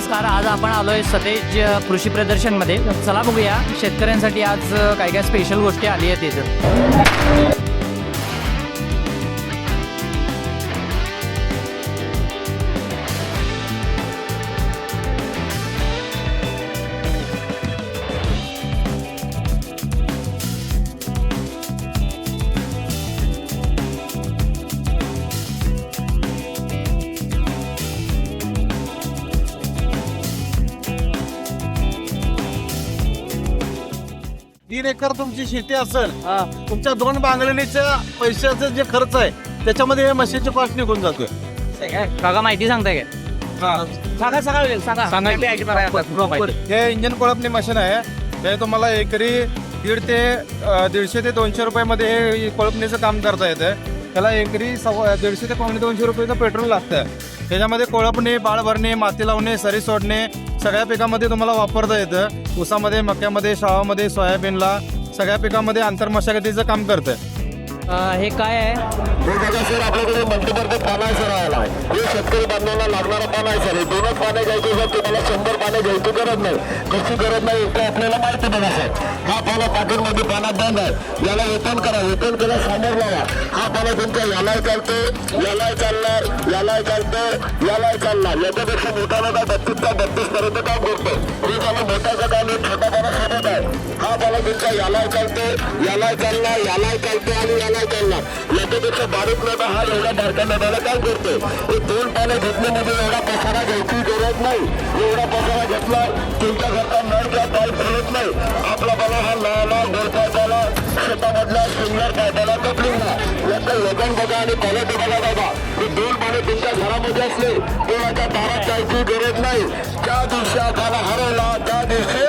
नमस्कार. आज आपण आलोय सतेज कृषी प्रदर्शनमध्ये. चला बघूया शेतकऱ्यांसाठी आज काय काय स्पेशल गोष्टी आली आहेत इथं. तीन एकर तुमची शेती असेल, तुमच्या 2 बांगडणीच्या पैशाचा जे खर्च आहे त्याच्यामध्ये हे मशीनचे कॉस्ट निघून जातोय. काका माहिती सांगताय काय? सांगा हे इंजिन कोळपणी मशीन आहे. हे तुम्हाला एकरी 150 ते 200 रुपयामध्ये हे कोळपणीचं काम करता येतं. त्याला एकरी 150 ते 200 रुपयाचं पेट्रोल लागतं. त्याच्यामध्ये कोळपणी, बाळ भरणे, माती लावणे, सरी सोडणे सगळ्या पिकामध्ये तुम्हाला वापरता येतं. ऊसामध्ये, मक्यामध्ये, शाळामध्ये, सोयाबीनला सगळ्या पिकामध्ये आंतरमशागतीचं काम करतं. हे काय आहे? सर आपल्याकडे मंत्रिमंडळ पान आहे सर. आला हे शेतकरी बांधवांना लागणारा पान आहे सर. हे 2च पाने घ्यायचे सर. तुम्हाला 100 पाने घ्यायची गरज नाही. कशी गरज नाही ते आपल्याला माहिती बघा सर. हा पाला पॅकेटमध्ये पानात बंद आहे. याला वेतन करा, वेतन केला समोर लावा. हा पाला तुमच्या यालाही चालतो, यालाही चालणार, यालाही चालतं, यालाही चालणार. याच्यापेक्षा मोठा मोठा 32 पर्यंत काम करतो. हे त्याला मोठ्याचं काम हे छोटा पाना सोबत आहे. हा पाला तुमच्या यालाही चालतो, यालाही चालणार, यालाही चालतो आणि यालाही चालणार. याच्यापेक्षा बारीक नदा हा एवढा बारक्या नद्याला काय करतो. हे 2 पानं घेतले म्हणजे एवढा पसारा घ्यायची गरज नाही. एवढा पसारा घेतला तुमच्या घरचा नळ किंवा पाईप फिरत नाही. आपला पाला हा नळाला, गोरपायला, शेतामधला सिंगलर पायपाला कपलिंगला याचं वजन बघा आणि क्वालिटी बघा बाबा. हे 2 पाने तुमच्या घरामध्ये असले कोणाच्या दारात जायची गरज नाही. ज्या दिवशी आपल्याला हरवला त्या दिवशी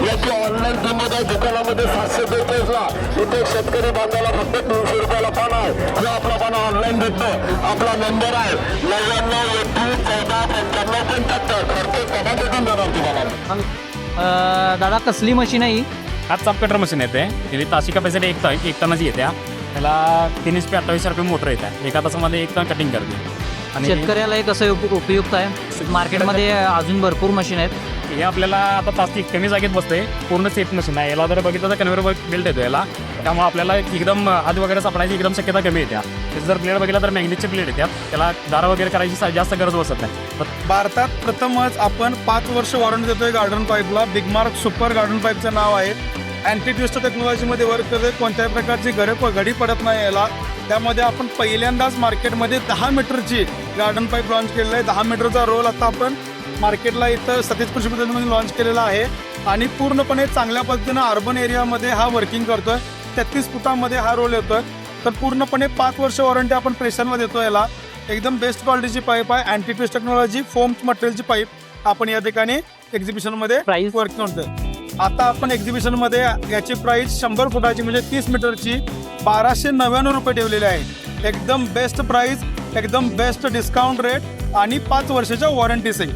याची ऑनलाईन किंमत आहे दुकानामध्ये 700 रुपयाला. इथे शेतकरी बांधायला फक्त 300 रुपयाला पाना आहे. जो आपला पाना ऑनलाईन भेटतो. आपला नंबर आहे 99 14 95 75. खर्च कमा भेटून जाणार तुम्हाला. दादा कसली मशीन आहे ही? हा चाप कटर मशीन येते. त्याची ताशी कॅपॅसिटी 1 टनाची येते. त्याला 3 HP 28 RPM मोटर येते. 1 तासामध्ये 1 टन कटिंग करते. आणि शेतकर्याला हे कसं उपयुक्त आहे? मार्केटमध्ये अजून भरपूर मशीन आहेत. हे आपल्याला आता तास कमी जागेत बसते. पूर्ण सेफ मशीन आहे. याला जर बघितलं तर कन्व्हेअर बेल्ट येतो याला. त्यामुळे आपल्याला एकदम हात वगैरे सापडायची एकदम शक्यता कमी येते. त्याचं जर प्लेट बघितला तर मॅग्नेटचे प्लेट येतात. त्याला दारा वगैरे करायची जास्त गरज बसत नाही. भारतात प्रथमच आपण 5 वर्ष वॉरंटी देतोय गार्डन पाईपला. बिगमार्क सुपर गार्डन पाईपचं नाव आहे. अँटी ट्विस्ट टेक्नॉलॉजीमध्ये वर्क करते. कोणत्याही प्रकारची घडी पडत नाही याला. त्यामध्ये आपण पहिल्यांदाच मार्केटमध्ये 10 मीटरची गार्डन पाईप लॉन्च केलेलं आहे. 10 मीटरचा रोल आता आपण मार्केटला इथं सतेज कृषी प्रदर्शनमध्ये लॉन्च केलेला आहे. आणि पूर्णपणे चांगल्या पद्धतीनं अर्बन एरियामध्ये हा वर्किंग करतोय. 33 फुटामध्ये हा रोल येतोय. तर पूर्णपणे 5 वर्ष वॉरंटी आपण प्रेशरला देतो याला. एकदम बेस्ट क्वालिटीची पाईप आहे. अँटी ट्विस्ट टेक्नॉलॉजी फोम मटेरियलची पाईप आपण या ठिकाणी एक्झिबिशनमध्ये प्राइस वर्क करतोय. आता आपण एक्झिबिशनमध्ये याची प्राइस 100 फुटाची म्हणजे 30 मीटरची 1299 रुपये ठेवलेली आहे. एकदम बेस्ट प्राइस, एकदम बेस्ट डिस्काउंट रेट आणि 5 वर्षाच्या वॉरंटीसही.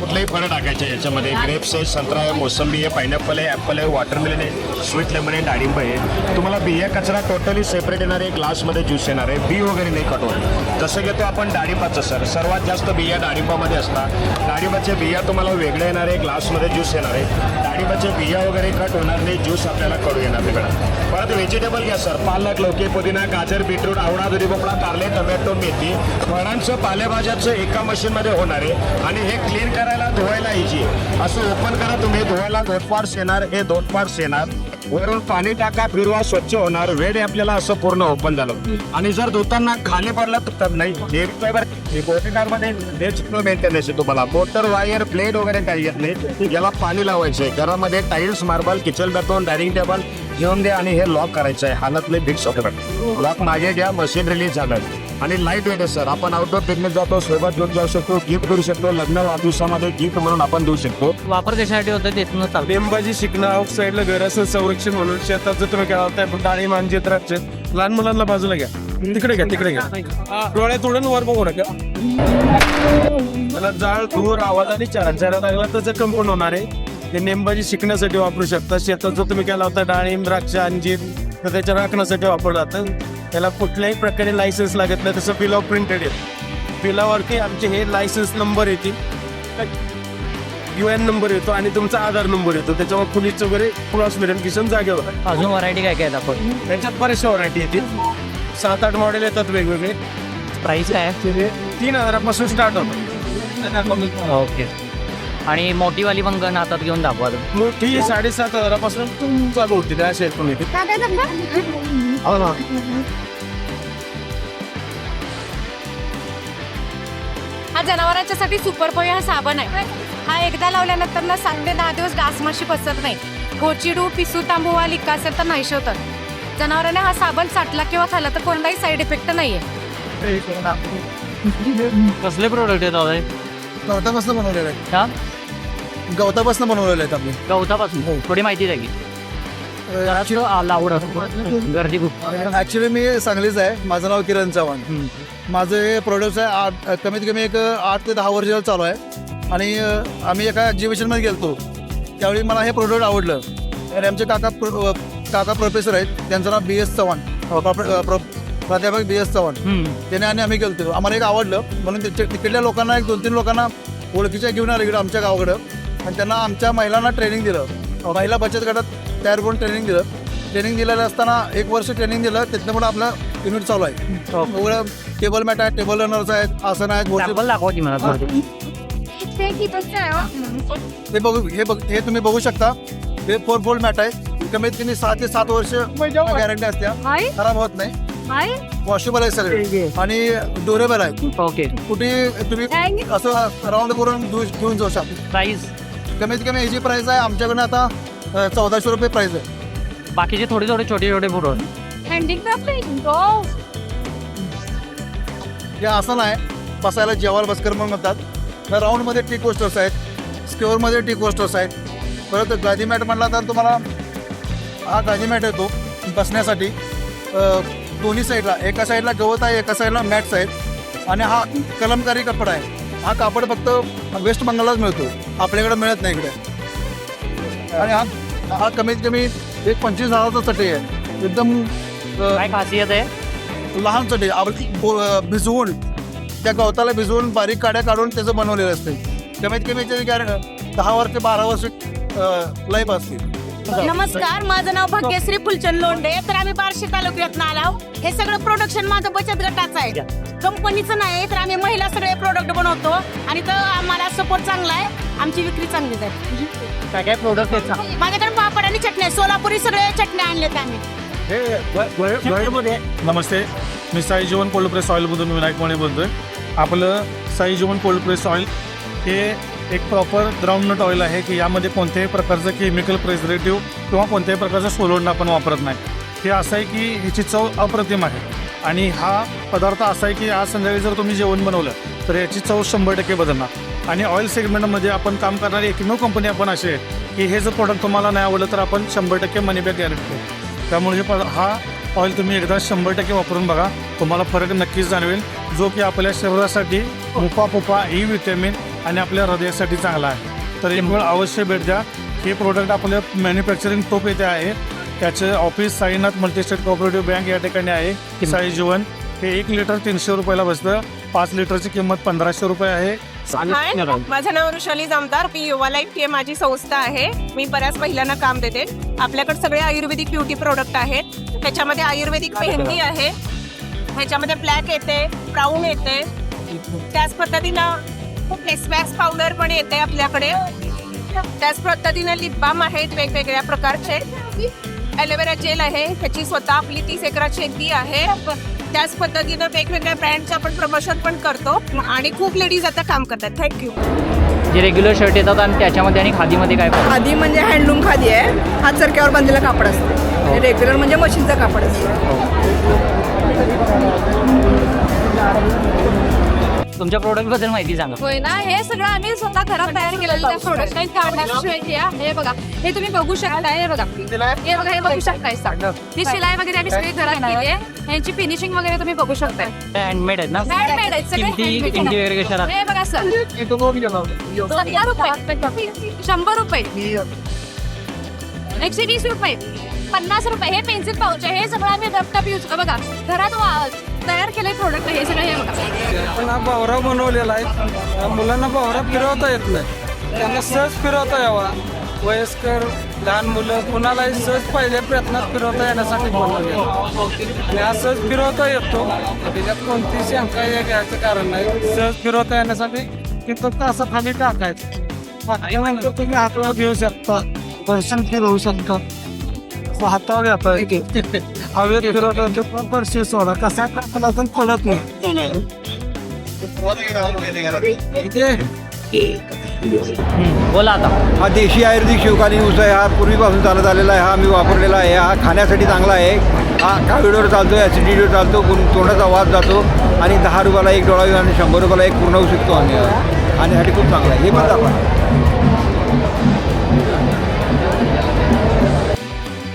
कुठलेही फळं टाकायचे याच्यामध्ये. ग्रेप्स आहे, संत्रा आहे, मोसंबी आहे, पायनॅपल आहे, ॲपल आहे, वॉटरमेलन आहे, स्वीट लेमन आहे, डाळिंब आहे. तुम्हाला बिया कचरा टोटली सेपरेट येणार आहे. ग्लासमध्ये ज्यूस येणार आहे. बी वगैरे नाही कटवत. जसं घेतो आपण डाळिंबाचं सर. सर्वात जास्त बिया डाळिंबामध्ये असतात. डाळिंबाच्या बिया तुम्हाला वेगळे येणार आहे. ग्लासमध्ये ज्यूस येणार आहे. डाळिंबाच्या बिया वगैरे कट होणार नाही. ज्यूस आपल्याला कडू येणार तिकडं. परत व्हेजिटेबल घ्या सर. पालक, लौकी, पुदिना, गाजर, बीटरूट, आवळा, दुधी भोपळा, कारले, टोमॅटो, मेथी. फळांचं, पालेभाज्याचं एका मशीनमध्ये होणार आहे. आणि हे क्लीन करायला, धुवायला इजी आहे. असं ओपन करा तुम्ही. धुवायला 2 पार्ट्स येणार. हे 2 पार्ट्स येणार. वरून पाणी टाका, फिरवा, स्वच्छ होणार. वेळ आपल्याला असं पूर्ण ओपन झालं. आणि जर धुताना खाली पडलं तर नाही. मध्ये मेंटेनन्स आहे तुम्हाला. मोटर, वायर, प्लेट वगैरे काही येत नाही. याला पाणी लावायचं आहे. घरामध्ये टाईल्स, मार्बल, किचन बॅटोन, डायनिंग टेबल घेऊन द्या आणि हे लॉक करायचं आहे. हातातले फिक्स होतं. लॉक मागे घ्या. मशीन रिलीज झालं. आणि लाईट वेट आहे सर. आपण आउटडोर पिकनिक जातो, सोबत घेऊन जाऊ शकतो, गिफ्ट करू शकतो. लग्न वाढदिवसामध्ये गिफ्ट म्हणून आपण देऊ शकतो. वापर कशासाठी होतं तिथून चालू. नेमबाजी शिकणं, आउट साईडला घराचं संरक्षण म्हणून शेताचं तुम्ही खेळताय. डाळी, मांजी, द्राक्ष. लहान मुलांना बाजूला घ्या. तिकडे घ्या, तिकडे घ्या. डोळ्यात तोडून वर बघू नका. त्याला जाळ, धूर, आवाज आणि चारा लागला तर कंपाऊंड होणार आहे. हे नेमबाजी शिकण्यासाठी वापरू शकता. शेतात जर तुम्ही केला होता डाळिंब, द्राक्ष, अंजीर तर त्याच्या राखण्यासाठी वापरलं जातं. त्याला कुठल्याही प्रकारे लायसन्स लागत नाही. तसं बिल ऑफ प्रिंटेड आहे. बिलावरती आमचे हे लायसन्स नंबर येतील, UN नंबर येतो आणि तुमचा आधार नंबर येतो. त्याच्यावर पोलीस वगैरे क्रॉस व्हेरिफिकेशन जागेवर. अजून व्हरायटी काय काय आहेत आपण? त्याच्यात बरेचशा व्हरायटी येतील. 7-8 मॉडेल येतात वेगवेगळे. प्राईस काय आहे? 3,000 स्टार्ट होतं. ओके. आणि मोठीवाली पण गण हातात घेऊन दाखवा तुम्ही. मोठी 7,500 चालू होती त्या शेअर पण येते. हो ना. हा जनावरांच्यासाठी सुपरपोय हा साबण आहे. हा एकदा लावल्यानंतर ना 7 ते 10 दिवस डास माशी पसरत नाही. गोचिडू, पिसू, तांबुवा, लिक्का असेल तर नाहीसे होतात. जनावरांना हा साबण चाटला किंवा खाल्ला तर कोणताही साईड इफेक्ट नाहीये. कसले प्रोडक्ट आहेत दादा? गवतापासून बनवलेलं आहे. हा, गवतापासून बनवलेलं आहेत आपले. गवतापासून थोडी माहिती द्या की. लावड गर्दी खूप. ॲक्च्युली मी सांगलीच आहे. माझं नाव किरण चव्हाण. माझं हे प्रोडक्ट आहे कमीत कमी एक 8 ते 10 वर्ष चालू आहे. आणि आम्ही एका एक्झिबिशनमध्ये गेलो त्यावेळी मला हे प्रोडक्ट आवडलं. आणि आमचे काका प्रोफेसर आहेत. त्यांचं नाव BS चव्हाण, प्राध्यापक BS चव्हाण. त्याने आणि आम्ही गेलो. आम्हाला एक आवडलं म्हणून तिकडल्या लोकांना 1-2-3 लोकांना ओळखीच्या घेऊन आले इकडं आमच्या गावाकडं. आणि त्यांना आमच्या महिलांना ट्रेनिंग दिलं. महिला बचत गटात तयार करून ट्रेनिंग दिलं. ट्रेनिंग दिलेलं असताना 1 वर्ष ट्रेनिंग दिलं. त्यातनं पण आपलं युनिट चालू आहे. सगळं टेबल मॅट आहे, टेबल रनर्स आहेत, आसन आहेत. सॅम्पल दाखवा की मला थोडं. हे तुम्ही बघू शकता. हे 4 फोल्ड मॅट आहे. कमीत कमी 6 ते 7 वर्ष गॅरंटी असते. खराब होत नाही. वॉशेबल आहे सगळे आणि ड्युरेबल आहे. ओके. कुठे तुम्ही असं राऊंड करून घेऊन जाऊ शकता. प्राईस कमीत कमी ह्याची प्राइस आहे आमच्याकडनं आता 1400 रुपये प्राइस आहे. बाकीचे थोडे थोडे छोटे छोटे फोटो. हे आसन आहे. बसायला जेवायला बसकर म्हणून म्हणतात. राऊंडमध्ये टी कोस्टर्स आहेत, स्क्वेअरमध्ये टी कोस्टर्स आहेत. परत गादी मॅट म्हटला तर तुम्हाला हा गादी मॅट येतो बसण्यासाठी. दोन्ही साईडला, एका साईडला गवत आहे, एका साईडला मॅट्स आहेत. आणि हा कलमकारी कपडा आहे. हा कापड फक्त वेस्ट बंगाललाच मिळतो, आपल्याकडे मिळत नाही इकडे. आणि हा कमीत कमी एक 25,000चा चटई आहे. एकदम काय खासियत आहे? लहान चटई भिजवून त्या गवताला भिजवून बारीक काड्या काढून त्याचं बनवलेलं असते. कमीत कमी त्याची 10 ते 12 वर्ष लाईफ असते. नमस्कार, माझं नाव भाग्यश्री फुलचंद लोंढे. तर आम्ही बार्शी तालुक्यातून आलो. हे सगळं प्रोडक्शन माझं बचत गटाचं आहे, कंपनीचं नाही. तर आम्ही महिला सगळे प्रोडक्ट बनवतो आणि तर आम्हाला सपोर्ट चांगला आहे. आमची विक्री चांगलीच आहे. काय काय प्रोडक्ट आहेत? माझ्याकडे पापड आणि चटण्या, सोलापुरी सगळे चटण्या आणल्यात आम्ही. नमस्ते, मी साई जीवन कोल्ड प्रेस ऑइलमधून विनायक मणे बोलतोय. आपलं साई जीवन कोल्ड प्रेस ऑइल हे एक प्रॉपर ग्राउंडनट ऑइल आहे की यामध्ये कोणत्याही प्रकारचं केमिकल प्रिझर्वेटिव्ह किंवा कोणत्याही प्रकारचं सोलोंड आपण वापरत नाही. हे असं आहे की ह्याची चव अप्रतिम आहे. आणि हा पदार्थ असा आहे की आज संध्याकाळी जर तुम्ही जेवण बनवलं तर याची चव 100% बदलणार. आणि ऑइल सेगमेंटमध्ये आपण काम करणारी एकमेव कंपनी आपण अशी आहे की हे जर प्रोडक्ट तुम्हाला नाही आवडलं तर आपण 100% मनी बॅक गॅरंटी देतो. त्यामुळे हा ऑइल तुम्ही एकदा 100% वापरून बघा, तुम्हाला फरक नक्कीच जाणवेल, जो की आपल्या शरीरासाठी उपापुपा ई व्हिटॅमिन आणि आपल्या हृदयासाठी चांगला आहे. तर एक वेळ अवश्य भेट द्या. हे प्रोडक्ट आपल्या मॅन्युफॅक्चरिंग टोप येथे आहे. त्याचे office Sainath multi-state cooperative bank या ठिकाणी आहे. की साई जीवन हे 1 लिटर 300 रुपयाला बसतं. 5 लिटरची किंमत 1500 रुपये आहे. माझं नाव ऋषाली जामदार. मी युवा लाईफ ही माझी संस्था आहे. मी बऱ्याच महिलांना काम देते. आपल्याकडे सगळे आयुर्वेदिक ब्युटी प्रोडक्ट आहेत. त्याच्यामध्ये आयुर्वेदिक मेहंदी आहे, ह्याच्यामध्ये ब्लॅक येते, ब्राऊन येते. त्याच पद्धतीनं फेस वॅक्स पावडर पण येते आपल्याकडे. त्याच पद्धतीने लिप बाम आहेत वेगवेगळ्या प्रकारचे. ॲलोवेरा जेल आहे, त्याची स्वतः आपली 30 एकरात शेती आहे. त्याच पद्धतीनं वेगवेगळ्या ब्रँडचं आपण प्रमोशन पण करतो आणि खूप लेडीज आता काम करतात. थँक्यू. जे रेग्युलर शर्ट येतात आणि त्याच्यामध्ये आणि खादीमध्ये काय फरक? खादी म्हणजे हँडलूम खादी आहे. हात चरक्यावर बांधलेलं कापड असतं. आणि रेग्युलर म्हणजे मशीनचं कापड असतं. तुमच्या प्रोडक्ट बद्दल माहिती सांगा. होय ना, हे सगळं आम्ही स्वतः घरात तयार केलेलं प्रोडक्ट आहे. काढण्याशिवाय हे बघा, हे तुम्ही बघू शकताय. हे बघा, हे बघू शकताय. ही शिलाई वगैरे आम्ही सगळी घरात केली आहे. यांची फिनिशिंग वगैरे तुम्ही बघू शकताय. हँडमेड आहेत ना. हँडमेड आहेत सगळे. किंमती वगैरे कशा हे बघा सर, 70 रुपये, 100 रुपये, 120 रुपये, 50 रुपये. हे पेन्सिल पाऊच आहे. हे सगळं आम्ही रफ यूज बघा घरात तयार केले प्रोडक्ट. हे सगळं हे बघा. पण हा बावरा बनवलेला आहे. मुलांना बावरा फिरवता येत नाही, त्यांना सहज फिरवता यावा. वयस्कर लहान मुलं कुणालाही सहज पहिल्या प्रयत्नात फिरवता येण्यासाठी बनवलेला आणि हा सहज फिरवता येतो. त्याच्यात कोणती शंका घ्यायचं कारण नाही. सहज फिरवता येण्यासाठी की फक्त असं खाली टाकायचं. नंतर तुम्ही हातावर घेऊ शकता, दर्शन फिरवू शकता. हातावर घेता हवेत फिरवता परशी सोडा कसा टाकला तर पडत नाही. बोला आता. हा देशी आयुर्वेदिक शिवकालीन ऊस आहे. हा पूर्वीपासून चालत आलेला आहे. हा मी वापरलेला आहे. हा खाण्यासाठी चांगला आहे. हा कावीडवर चालतो, ॲसिडिटीवर चालतो, तोंडाचा वास जातो आणि 10 रुपयाला एक डोळा आणि 100 रुपयाला एक पूर्ण ऊस विकतो आम्ही. खाण्यासाठी खूप चांगला आहे. हे पण दाखवा.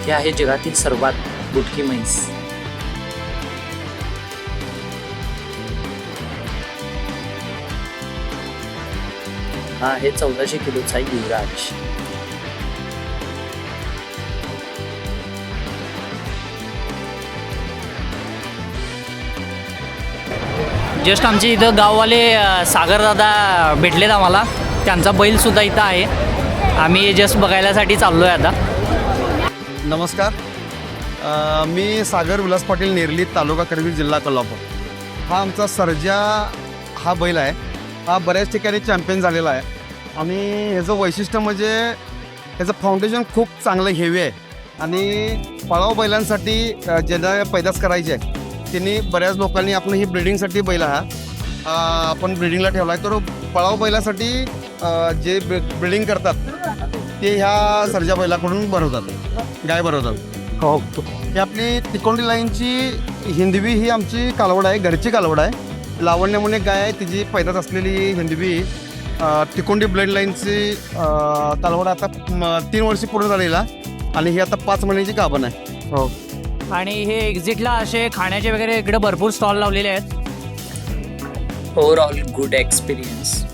हे आहे जगातील सर्वात बुटकी म्हैस. हा आहे 1400 किलोचा युवराज. जस्ट आमचे इथं गाववाले सागरदादा भेटलेत आम्हाला. त्यांचा बैल सुद्धा इथं आहे. आम्ही जस्ट बघायलासाठी चाललोय आता. नमस्कार, मी सागर विलास पाटील, नेरली, तालुका करवीर, जिल्हा कोल्हापूर. हा आमचा सर्जा हा बैल आहे. हा बऱ्याच ठिकाणी चॅम्पियन झालेला आहे आणि ह्याचं वैशिष्ट्य म्हणजे ह्याचं फाउंडेशन खूप चांगलं हेवी आहे आणि पळाव बैलांसाठी ज्यांना पैदास करायची आहे त्यांनी बऱ्याच लोकांनी आपण ही ब्रिडिंगसाठी बैल हा आपण ब्रिडिंगला ठेवला आहे. तर पळाव बैलासाठी जे ब्रिडिंग करतात ते ह्या सर्जा बैलाकडून भरवतात, गाय भरवतात. हो, ही आपली तिकोंडी लाईनची हिंदवी ही आमची कालवड आहे, घरची कालवड आहे. लावण्य म्हणून एक गाय आहे, तिची पैदास असलेली हिंदवी तिकोंडी ब्लड लाईनची कालवड आता 3 वर्षी पूर्ण झालेला आणि ही आता 5 महिन्याची गाभण आहे. हो. आणि हे एक्झिटला असे खाण्याचे वगैरे इकडे भरपूर स्टॉल लावलेले आहेत. Overall good experience.